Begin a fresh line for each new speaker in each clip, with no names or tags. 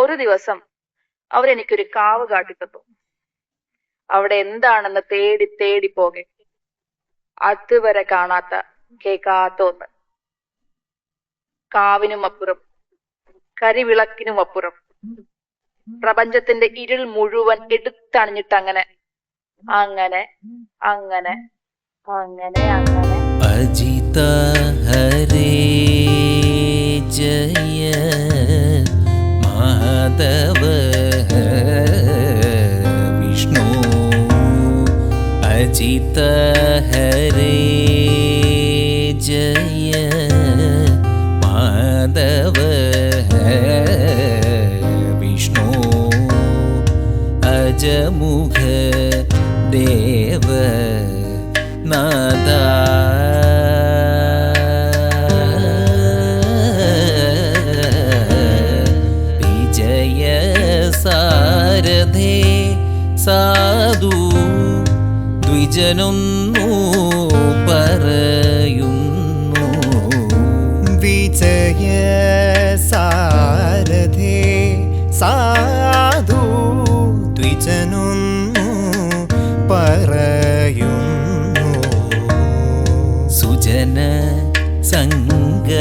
ഒരു ദിവസം അവരെനിക്കൊരു കാവ് കാട്ടിത്തന്നു. അവിടെ എന്താണെന്ന് തേടി തേടി പോകെ അതുവരെ കാണാത്ത കേൾക്കാത്ത ഒന്ന്. കാവിനും അപ്പുറം, കരിവിളക്കിനും അപ്പുറം, പ്രപഞ്ചത്തിന്റെ ഇരുൾ മുഴുവൻ എടുത്തണിഞ്ഞിട്ട് അങ്ങനെ അങ്ങനെ അങ്ങനെ അങ്ങനെ അങ്ങനെ.
അജിത ഹരേ ജയ മാധവ വിഷ്ണു. അജിത ഹരേ ജയ മാധവ വിഷ്ണു. അജമുഖ ദേവ നാദ വിജയ സാരഥേ സാധു ദ്വിജനൊന്നു പറയുന്നു.
വിജയ സാരഥേ സാധു ദ്വിജനൊന്നു പറയുന്നു.
സുജന സംഗമമേറ്റം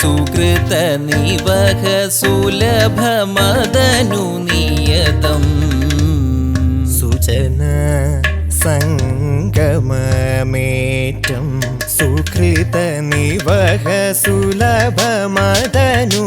സുകൃത നിവഹ സുലഭമദനു നിയതം.
സുജന സംഗമമേറ്റം സുകൃത നിവഹ സുലഭമദനു